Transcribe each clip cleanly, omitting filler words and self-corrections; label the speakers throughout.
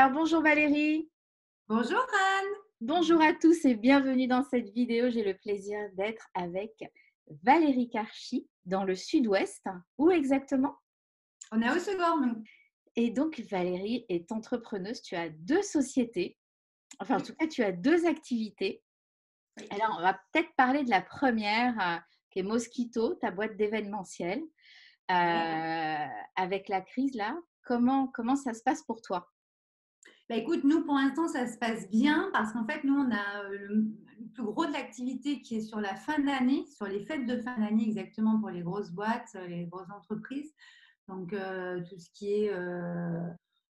Speaker 1: Alors bonjour Valérie,
Speaker 2: Bonjour Anne.
Speaker 1: bonjour à tous et bienvenue dans cette vidéo. J'ai le plaisir d'être avec Valérie Karchi dans le sud-ouest. Où exactement?
Speaker 2: On est à Hossegor, nous.
Speaker 1: Et donc Valérie est entrepreneuse, tu as deux sociétés, enfin en
Speaker 2: Oui,
Speaker 1: tout cas tu as deux activités.
Speaker 2: oui.
Speaker 1: Alors on va peut-être parler de la première qui est Mosquito, ta boîte d'événementiel.
Speaker 2: Ouais.
Speaker 1: Avec la crise là, comment ça se passe pour toi?
Speaker 2: Bah, écoute, nous, pour l'instant, ça se passe bien parce qu'en fait, nous, on a le plus gros de l'activité qui est sur la fin d'année, sur les fêtes de fin d'année exactement pour les grosses boîtes, les grosses entreprises. Donc, tout ce qui est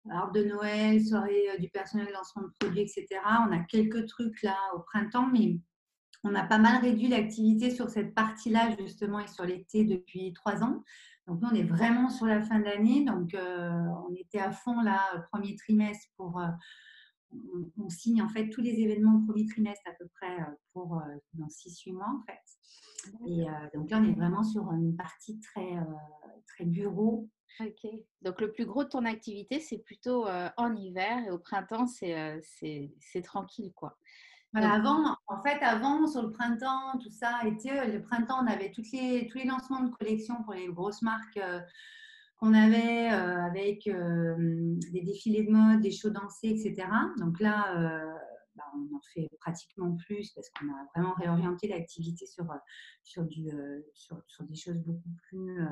Speaker 2: arbre de Noël, soirée du personnel, lancement de produits, etc. On a quelques trucs là au printemps, mais on a pas mal réduit l'activité sur cette partie-là, justement, et sur l'été depuis 3 ans. Donc, nous, on est vraiment sur la fin d'année. Donc, on était à fond là, premier trimestre pour. On signe en fait tous les événements au premier trimestre à peu près pour dans 6-8 mois en fait. Et donc là, on est vraiment sur une partie très bureau.
Speaker 1: Ok. Donc, le plus gros de ton activité, c'est plutôt en hiver et au printemps, c'est tranquille, quoi.
Speaker 2: Voilà,
Speaker 1: Donc,
Speaker 2: avant, sur le printemps, tout ça, été, le printemps, on avait tous les lancements de collections pour les grosses marques qu'on avait avec des défilés de mode, des shows dansés, etc. Donc là, on en fait pratiquement plus parce qu'on a vraiment réorienté l'activité sur des choses beaucoup plus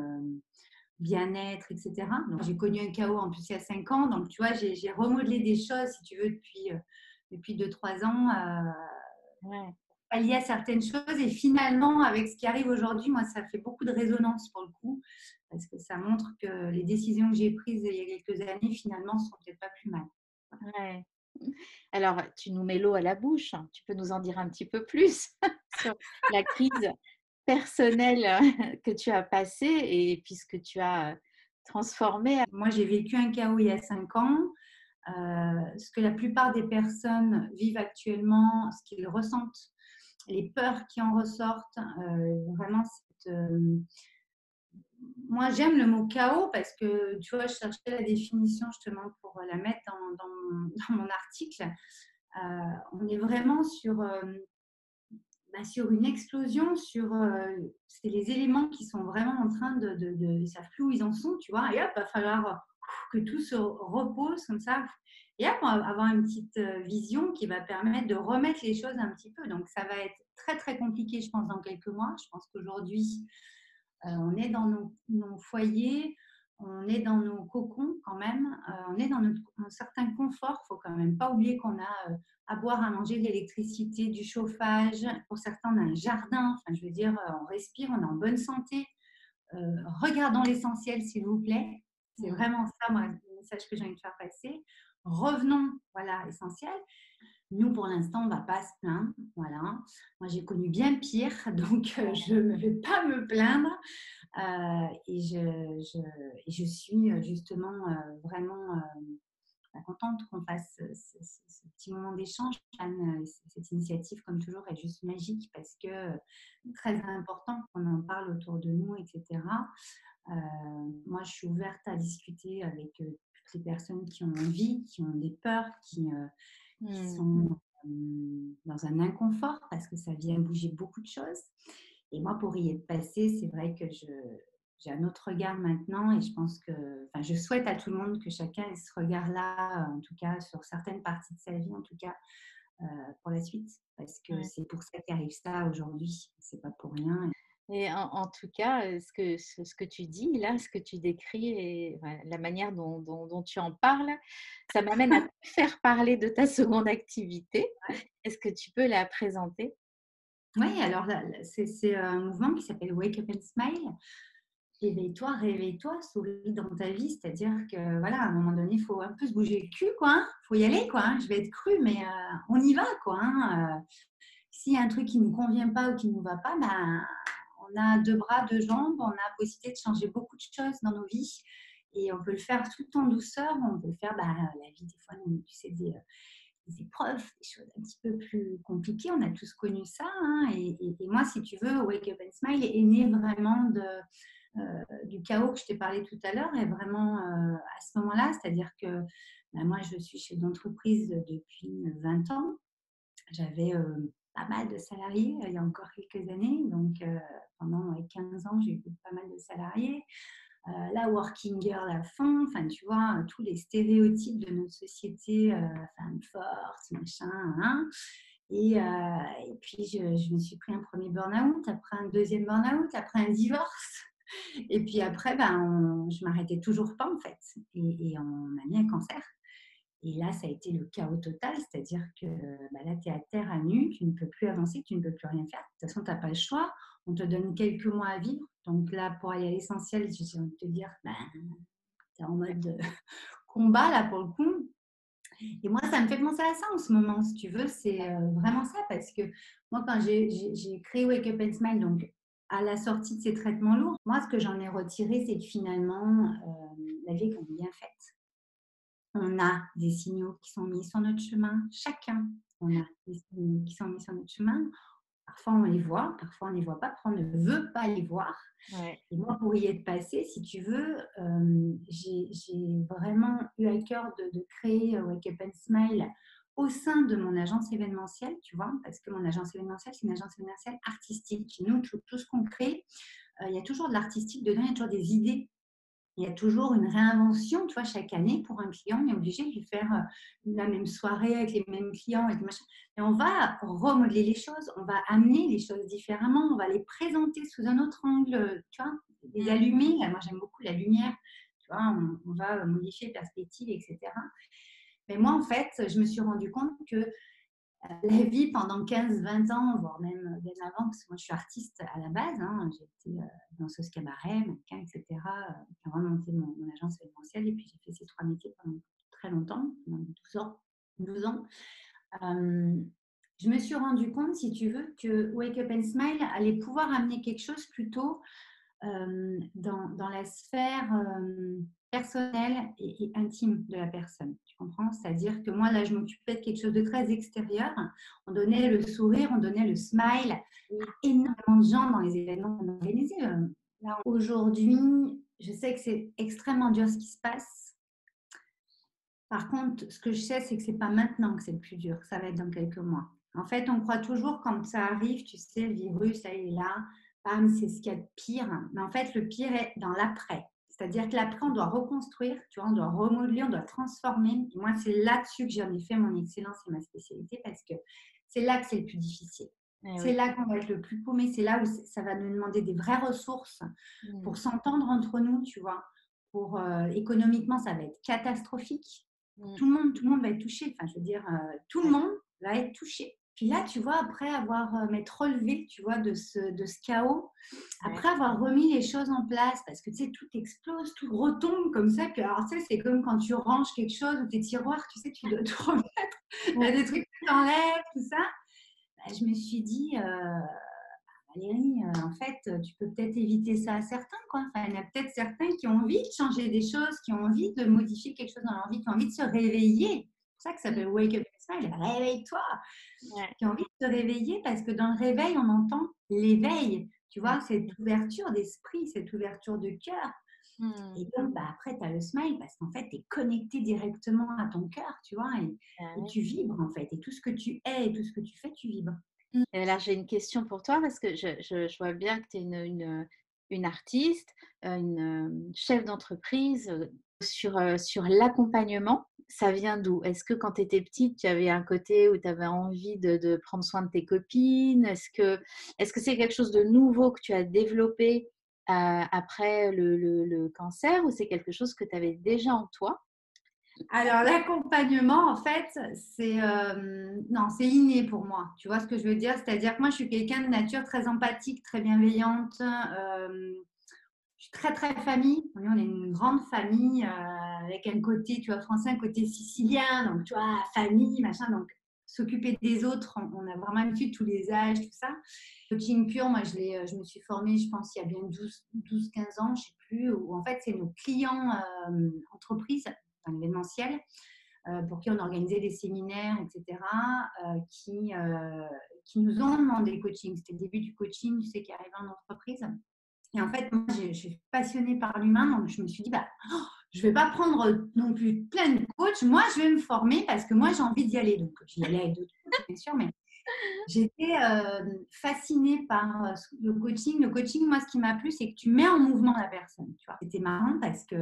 Speaker 2: bien-être, etc. Donc j'ai connu un chaos en plus il y a 5 ans. Donc tu vois, j'ai remodelé des choses, si tu veux, depuis 2-3 ans.
Speaker 1: ouais.
Speaker 2: Pallier à certaines choses. Et finalement, avec ce qui arrive aujourd'hui, moi, ça fait beaucoup de résonance pour le coup, parce que ça montre que les décisions que j'ai prises il y a quelques années, finalement, sont peut-être pas plus mal.
Speaker 1: Ouais. Alors, tu nous mets l'eau à la bouche. Tu peux nous en dire un petit peu plus sur la crise personnelle que tu as passée et puis ce que tu as transformé.
Speaker 2: Moi, j'ai vécu un chaos il y a 5 ans. Ce que la plupart des personnes vivent actuellement, ce qu'ils ressentent, les peurs qui en ressortent, vraiment, moi, j'aime le mot chaos parce que, tu vois, je cherchais la définition justement pour la mettre dans mon article. On est vraiment sur une explosion, c'est les éléments qui sont vraiment en train ils savent plus où ils en sont, tu vois, et hop, il va falloir que tout se repose comme ça, et hop, on va avoir une petite vision qui va permettre de remettre les choses un petit peu. Donc, ça va être très, très compliqué, je pense, dans quelques mois. Je pense qu'aujourd'hui, on est dans nos foyers, on est dans nos cocons quand même, on est dans un certain confort. Il ne faut quand même pas oublier qu'on a à boire, à manger, de l'électricité, du chauffage. Pour certains, on a un jardin. Enfin, je veux dire, on respire, on est en bonne santé. Regardons l'essentiel, s'il vous plaît. C'est
Speaker 1: Mm.
Speaker 2: vraiment ça, moi, le message que j'ai envie de faire passer. Revenons, voilà, essentiel. Nous, pour l'instant, on ne va pas se plaindre. Voilà. Moi, j'ai connu bien pire, donc je ne vais pas me plaindre. Et je suis justement vraiment contente qu'on fasse ce petit moment d'échange. Anne, cette initiative, comme toujours, est juste magique parce que très important qu'on en parle autour de nous, etc. Moi, je suis ouverte à discuter avec toutes les personnes qui ont envie, qui ont des peurs, qui
Speaker 1: Mm.
Speaker 2: sont dans un inconfort parce que ça vient bouger beaucoup de choses. Et moi, pour y être passée, c'est vrai que j'ai un autre regard maintenant et je pense que, enfin, je souhaite à tout le monde que chacun ait ce regard-là, en tout cas sur certaines parties de sa vie, en tout cas pour la suite, parce que
Speaker 1: Ouais.
Speaker 2: c'est pour ça qu'arrive ça aujourd'hui. C'est pas pour rien.
Speaker 1: Et en tout cas, ce que tu dis là, ce que tu décris et voilà, la manière dont tu en parles, ça m'amène à te faire parler de ta seconde activité. Est-ce que tu peux la présenter?
Speaker 2: Oui, alors là, c'est un mouvement qui s'appelle Wake Up and Smile. Éveille-toi, réveille-toi, souris dans ta vie. C'est-à-dire que, voilà, à un moment donné, il faut un peu se bouger le cul, quoi. Il faut y aller, quoi. Je vais être crue, mais on y va, quoi. S'il y a un truc qui ne nous convient pas ou qui ne nous va pas, ben, on a deux bras, deux jambes, on a la possibilité de changer beaucoup de choses dans nos vies. Et on peut le faire tout en douceur. On peut le faire, la vie, des fois, tu sais, des épreuves, des choses un petit peu plus compliquées. On a tous connu ça. Et moi, si tu veux, Wake Up and Smile est né vraiment du chaos que je t'ai parlé tout à l'heure est vraiment à ce moment-là. C'est-à-dire que moi, je suis chef d'entreprise depuis 20 ans. J'avais pas mal de salariés il y a encore quelques années. Donc, pendant 15 ans, j'ai eu pas mal de salariés. La working girl à fond, enfin, tu vois, tous les stéréotypes de notre société, femme forte, machin, hein. Et puis, je me suis pris un premier burn-out, après un deuxième burn-out, après un divorce. Et puis après, je m'arrêtais toujours pas, en fait. Et on m'a mis un cancer. Et là, ça a été le chaos total, c'est-à-dire que là, tu es à terre à nu, tu ne peux plus avancer, tu ne peux plus rien faire. De toute façon, tu n'as pas le choix. On te donne quelques mois à vivre. Donc là, pour aller à l'essentiel, j'ai envie de te dire, tu es en mode combat, là, pour le coup. Et moi, ça me fait penser à ça en ce moment, si tu veux. C'est vraiment ça, parce que moi, quand j'ai créé Wake Up and Smile, donc à la sortie de ces traitements lourds, moi, ce que j'en ai retiré, c'est que finalement, la vie est quand même bien faite. On a des signaux qui sont mis sur notre chemin, chacun. On a des signaux qui sont mis sur notre chemin. Parfois, on les voit, parfois, on ne les voit pas, parfois, on ne veut pas les voir.
Speaker 1: Ouais.
Speaker 2: Et moi, pour y être passée, si tu veux, j'ai vraiment eu à cœur de créer Wake Up and Smile au sein de mon agence événementielle, tu vois, parce que mon agence événementielle, c'est une agence événementielle artistique. Nous, tout ce qu'on crée, il y a toujours de l'artistique dedans, il y a toujours des idées. Il y a toujours une réinvention, tu vois, chaque année pour un client, on est obligé de lui faire la même soirée avec les mêmes clients, avec machin. Et on va remodeler les choses, on va amener les choses différemment, on va les présenter sous un autre angle, tu vois, les allumer. Moi, j'aime beaucoup la lumière, tu vois, on va modifier perspective, etc. Mais moi, en fait, je me suis rendu compte que la vie pendant 15-20 ans, voire même bien avant, parce que moi je suis artiste à la base, hein, j'étais danseuse cabaret, mannequin, etc. Avant de monter mon agence événementielle, et puis j'ai fait ces trois métiers pendant très longtemps, pendant 12 ans. 12 ans. Je me suis rendu compte, si tu veux, que Wake Up and Smile allait pouvoir amener quelque chose plutôt dans la sphère personnelle et intime de la personne. Tu comprends? C'est-à-dire que moi, là, je m'occupais de quelque chose de très extérieur. On donnait le sourire, on donnait le smile à énormément de gens dans les événements qu'on organisait. Là, aujourd'hui, je sais que c'est extrêmement dur ce qui se passe. Par contre, ce que je sais, c'est que ce n'est pas maintenant que c'est le plus dur. Ça va être dans quelques mois. En fait, on croit toujours quand ça arrive, tu sais, le virus, ça il est là, bam, c'est ce qu'il y a de pire. Mais en fait, le pire est dans l'après. C'est-à-dire que l'après, on doit reconstruire, tu vois, on doit remodeler, on doit transformer. Et moi, c'est là-dessus que j'en ai fait mon excellence et ma spécialité parce que c'est là que c'est le plus difficile. C'est là qu'on va être le plus paumé. C'est là où ça va nous demander des vraies ressources pour s'entendre entre nous, tu vois. Pour, économiquement, ça va être catastrophique. Tout le monde va être touché. Enfin, je veux dire, tout le monde va être touché. Puis là, tu vois, après avoir m'être relevé, tu vois, de ce chaos, après avoir remis les choses en place, parce que tu sais, tout explose, tout retombe comme ça. Puis alors, tu sais, c'est comme quand tu ranges quelque chose ou tes tiroirs, tu sais, tu dois tout remettre. Il y a des trucs que tu enlèves, tout ça. Je me suis dit, Valérie, en fait, tu peux peut-être éviter ça à certains, quoi. Enfin, il y en a peut-être certains qui ont envie de changer des choses, qui ont envie de modifier quelque chose dans leur vie, qui ont envie de se réveiller. C'est pour ça que ça s'appelle Wake Up and Smile, réveille-toi. Qui ont envie de se réveiller parce que dans le réveil, on entend l'éveil. Tu vois, cette ouverture d'esprit, cette ouverture de cœur. Et donc, après, tu as le smile parce qu'en fait, tu es connecté directement à ton cœur, tu vois, et tu vibres, en fait. Et tout ce que tu es et tout ce que tu fais, tu vibres.
Speaker 1: Et alors, j'ai une question pour toi parce que je vois bien que tu es une artiste, une chef d'entreprise sur l'accompagnement. Ça vient d'où? Est-ce que quand tu étais petite, tu avais un côté où tu avais envie de prendre soin de tes copines? Est-ce que c'est quelque chose de nouveau que tu as développé après le cancer ou c'est quelque chose que tu avais déjà en toi?
Speaker 2: Alors, l'accompagnement, en fait, c'est non, c'est inné pour moi. Tu vois ce que je veux dire? C'est-à-dire que moi, je suis quelqu'un de nature très empathique, très bienveillante. Je suis très, très famille. On est une grande famille avec un côté, tu vois, français, un côté sicilien. Donc, tu vois, famille, machin. Donc, s'occuper des autres, on a vraiment l'habitude, tous les âges, tout ça. Coaching pur, moi, je me suis formée, je pense, il y a bien 12-15 ans, je ne sais plus, où en fait, c'est nos clients entreprises dans l'événementiel, pour qui on organisait des séminaires, etc., qui nous ont demandé coaching. C'était le début du coaching, tu sais, qui arrivait en entreprise. Et en fait, moi, je suis passionnée par l'humain, donc je me suis dit, bah, je ne vais pas prendre non plus plein de coachs. Moi, je vais me former parce que moi, j'ai envie d'y aller. Donc, j'y allais avec d'autres coachs, bien sûr, mais j'étais fascinée par le coaching. Le coaching, moi, ce qui m'a plu, c'est que tu mets en mouvement la personne. Tu vois. C'était marrant parce que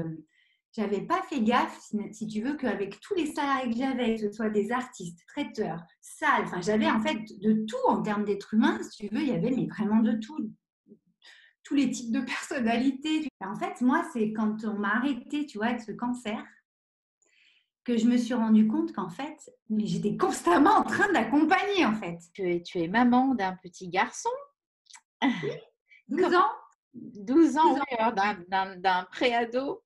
Speaker 2: j'avais pas fait gaffe, si tu veux, qu'avec tous les salariés que j'avais, que ce soit des artistes, traiteurs, salles, enfin, j'avais en fait de tout en termes d'être humain, si tu veux, il y avait mais vraiment de tout, tous les types de personnalités. Et en fait, moi, c'est quand on m'a arrêté, tu vois, avec ce cancer, que je me suis rendu compte qu'en fait, mais j'étais constamment en train d'accompagner, en fait.
Speaker 1: Tu es maman d'un petit garçon.
Speaker 2: Oui, 12
Speaker 1: Comment
Speaker 2: ans.
Speaker 1: 12 ans,
Speaker 2: 12 ans.
Speaker 1: oui, alors d'un préado.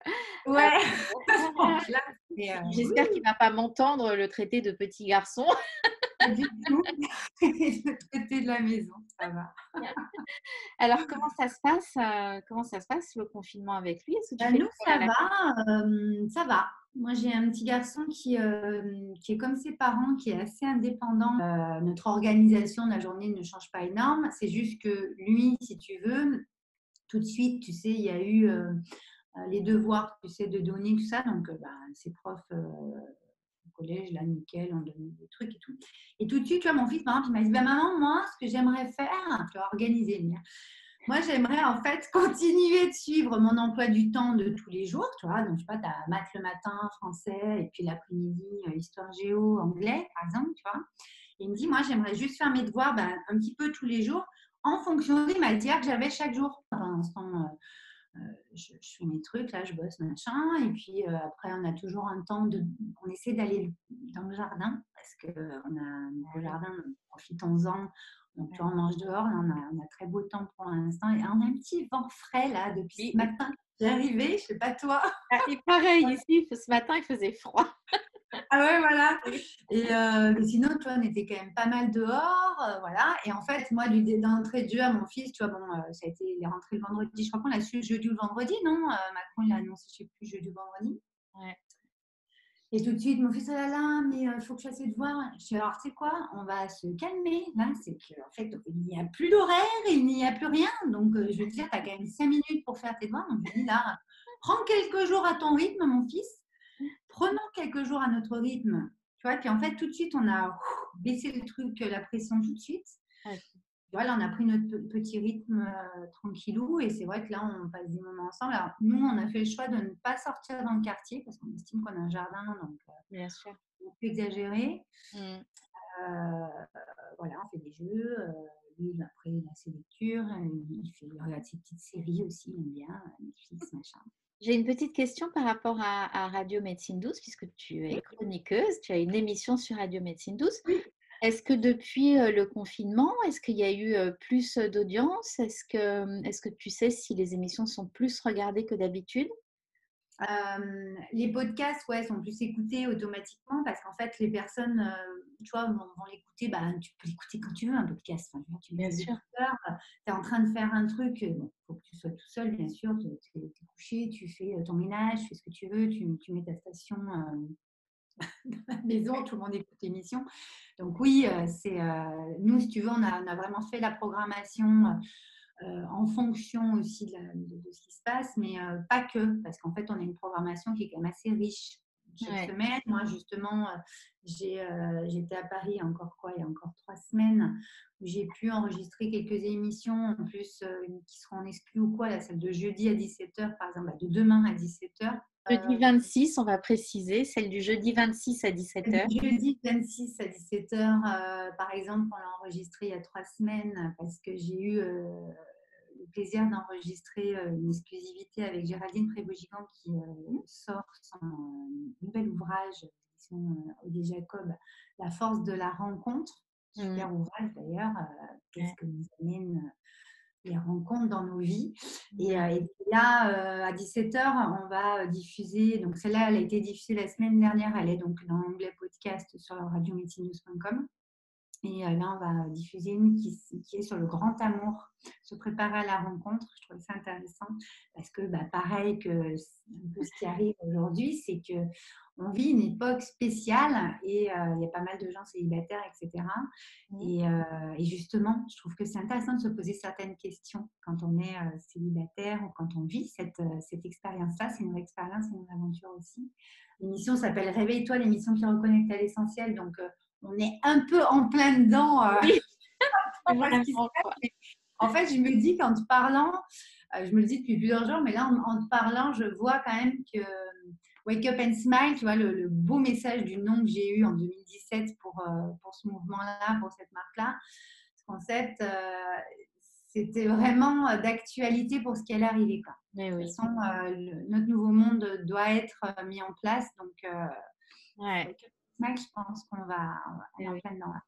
Speaker 2: Ouais.
Speaker 1: Euh,
Speaker 2: Là, c'est, oui,
Speaker 1: J'espère qu'il ne va pas m'entendre le traiter de petit garçon.
Speaker 2: pas du tout. Le côté de la maison, ça va.
Speaker 1: Alors, comment ça se passe le confinement avec lui? Est-ce que tu
Speaker 2: Ben,
Speaker 1: fais
Speaker 2: nous,
Speaker 1: l'école à la maison?
Speaker 2: ça va. Moi, j'ai un petit garçon qui est comme ses parents, qui est assez indépendant. Notre organisation de la journée ne change pas énorme. C'est juste que lui, si tu veux, tout de suite, tu sais, il y a eu les devoirs, tu sais, de donner, tout ça. Donc, ses profs au collège, là, nickel, on donne des trucs et tout. Et tout de suite, tu vois, mon fils, par exemple, il m'a dit, bah, maman, moi, ce que j'aimerais faire, tu vois, organiser. Moi, j'aimerais en fait continuer de suivre mon emploi du temps de tous les jours, tu vois. Donc, je sais pas, tu as maths le matin, français, et puis l'après-midi, histoire géo, anglais, par exemple, tu vois. Et il me dit, moi, j'aimerais juste faire mes devoirs un petit peu tous les jours en fonction des matières que j'avais chaque jour. Pendant ce temps, je fais mes trucs, là, je bosse, machin. Et puis après, on a toujours un temps on essaie d'aller dans le jardin parce qu'on a un beau jardin, profitons-en. Donc, tu vois, on mange dehors, là, on a très beau temps pour l'instant. Et on a un petit vent frais, là, depuis ce
Speaker 1: Oui.
Speaker 2: matin. J'arrivais, je ne sais pas toi.
Speaker 1: Ah, et pareil, ici, ce matin, il faisait froid.
Speaker 2: Ah ouais, voilà.
Speaker 1: Oui.
Speaker 2: Et mais sinon, tu vois, on était quand même pas mal dehors, voilà. Et en fait, moi, d'entrée de jeu à mon fils, tu vois, bon, ça a été, il est rentré le vendredi. Je crois qu'on l'a su jeudi ou le vendredi, non Macron, il a annoncé, je sais plus, jeudi ou vendredi.
Speaker 1: Ouais.
Speaker 2: Et tout de suite, mon fils, oh là là, mais il faut que je fasse les devoirs. Je dis, alors, tu sais quoi, on va se calmer. Là, c'est qu'en fait, il n'y a plus d'horaire, il n'y a plus rien. Donc, je veux te dire, tu as quand même 5 minutes pour faire tes devoirs. Donc, je lui dis, là, prends quelques jours à ton rythme, mon fils. Prenons quelques jours à notre rythme. Tu vois, puis en fait, tout de suite, on a baissé le truc, la pression tout de suite.
Speaker 1: Ouais.
Speaker 2: Tu vois, là, on a pris notre petit rythme tranquillou et c'est vrai que là, on passe des moments ensemble. Alors, nous, on a fait le choix de ne pas sortir dans le quartier parce qu'on estime qu'on a un jardin, donc
Speaker 1: Bien sûr.
Speaker 2: on peut exagérer.
Speaker 1: Mm.
Speaker 2: Euh, voilà, on fait des jeux. Lui, après, il a ses lectures. Il regarde ses petites séries aussi, il aime bien, Netflix, machin.
Speaker 1: J'ai une petite question par rapport à Radio Médecine Douce, puisque tu es
Speaker 2: Oui,
Speaker 1: chroniqueuse, tu as une émission sur Radio Médecine Douce.
Speaker 2: oui.
Speaker 1: Est-ce que depuis le confinement, est-ce qu'il y a eu plus d'audience? Est-ce que tu sais si les émissions sont plus regardées que d'habitude?
Speaker 2: Les podcasts, ouais, sont plus écoutés automatiquement parce qu'en fait, les personnes, tu vois, vont l'écouter. Tu peux l'écouter quand tu veux, un podcast. Enfin, tu mets
Speaker 1: Bien
Speaker 2: tes
Speaker 1: sûr.
Speaker 2: écouteurs, tu es en train de faire un truc. Bon, il faut que tu sois tout seul, bien sûr. Tu es couché, tu fais ton ménage, tu fais ce que tu veux, tu mets ta station dans la maison, tout le monde écoute l'émission. Donc, oui, nous, si tu veux, on a vraiment fait la programmation. En fonction aussi de ce qui se passe, mais pas que, parce qu'en fait, on a une programmation qui est quand même assez riche chaque
Speaker 1: Ouais.
Speaker 2: semaine. Moi, justement, j'étais à Paris il y a encore 3 semaines, où j'ai pu enregistrer quelques émissions, en plus, qui seront en exclu ou quoi, là, celle de jeudi à 17h, par exemple, de demain à 17h.
Speaker 1: Jeudi 26, on va préciser, celle du jeudi 26 à 17h.
Speaker 2: Jeudi 26 à 17h, par exemple, on l'a enregistré il y a 3 semaines parce que j'ai eu le plaisir d'enregistrer une exclusivité avec Géraldine Prévogigan qui sort son nouvel ouvrage, Odile Jacob, La force de la rencontre.
Speaker 1: Mm.
Speaker 2: Super ouvrage d'ailleurs. Qu'est-ce
Speaker 1: Ouais.
Speaker 2: que nous amène les rencontres dans nos vies. Et,
Speaker 1: Ouais.
Speaker 2: et là, à 17h, on va diffuser. Donc, celle-là, elle a été diffusée la semaine dernière. Elle est donc dans l'onglet podcast sur radiomédecinenews.com. Et là, on va diffuser une qui est sur le grand amour, se préparer à la rencontre. Je trouvais ça intéressant parce que, bah, pareil que un peu ce qui arrive aujourd'hui, c'est que on vit une époque spéciale et il y a pas mal de gens célibataires, etc.
Speaker 1: Mmh.
Speaker 2: Et justement, je trouve que c'est intéressant de se poser certaines questions quand on est célibataire ou quand on vit cette expérience-là. C'est une vraie expérience, c'est une aventure aussi. L'émission s'appelle Réveille-toi, l'émission qui reconnecte à l'essentiel. Donc, on est un peu en plein dedans.
Speaker 1: Oui,
Speaker 2: On voit ce qui se
Speaker 1: vraiment,
Speaker 2: passe.
Speaker 1: quoi.
Speaker 2: Mais en fait, je me dis qu'en te parlant, je me le dis depuis plusieurs jours, mais là, en te parlant, je vois quand même que Wake Up and Smile, tu vois, le beau message du nom que j'ai eu en 2017 pour ce mouvement-là, pour cette marque-là, ce concept, c'était vraiment d'actualité pour ce qui allait arriver, quoi.
Speaker 1: Mais
Speaker 2: De toute
Speaker 1: oui.
Speaker 2: façon, notre nouveau monde doit être mis en place. Donc,
Speaker 1: Ouais,
Speaker 2: Wake Up and Smile, je pense on est
Speaker 1: mais
Speaker 2: en
Speaker 1: oui.
Speaker 2: plein dedans là.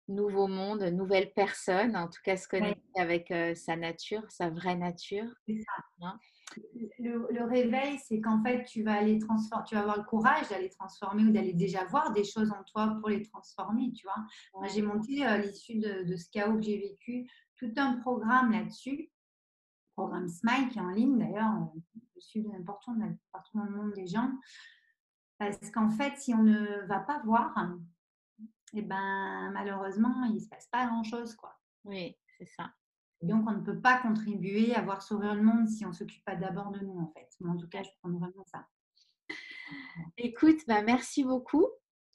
Speaker 1: Nouveau monde, nouvelle personne, en tout cas se
Speaker 2: Ouais,
Speaker 1: connecter avec sa nature, sa vraie nature.
Speaker 2: c'est ça.
Speaker 1: Hein.
Speaker 2: Le réveil, c'est qu'en fait, tu vas aller transformer, tu vas avoir le courage d'aller transformer ou d'aller déjà voir des choses en toi pour les transformer, tu vois. Moi,
Speaker 1: Ouais,
Speaker 2: j'ai monté à l'issue de ce chaos que j'ai vécu, tout un programme là-dessus, programme Smile qui est en ligne d'ailleurs, je suis de n'importe où, partout dans le monde des gens, parce qu'en fait, si on ne va pas voir, eh ben, malheureusement, il ne se passe pas grand-chose, quoi.
Speaker 1: oui, c'est ça.
Speaker 2: Donc, on ne peut pas contribuer à voir sourire le monde si on ne s'occupe pas d'abord de nous, en fait. Mais en tout cas, je prends vraiment ça.
Speaker 1: Écoute, bah, merci beaucoup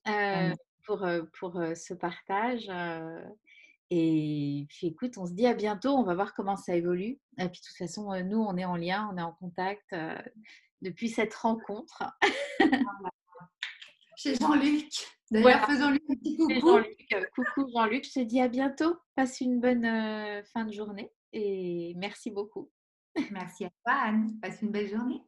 Speaker 2: Euh,
Speaker 1: euh, pour ce partage. Et puis écoute, on se dit à bientôt, on va voir comment ça évolue. Et puis de toute façon, nous, on est en lien, on est en contact depuis cette rencontre.
Speaker 2: Chez Jean-Luc. D'ailleurs,
Speaker 1: Voilà,
Speaker 2: faisons-lui un petit
Speaker 1: c'est
Speaker 2: coucou.
Speaker 1: Jean-Luc. Coucou Jean-Luc, je te dis à bientôt. Passe une bonne fin de journée et merci beaucoup.
Speaker 2: Merci à toi, Anne. Passe une belle journée.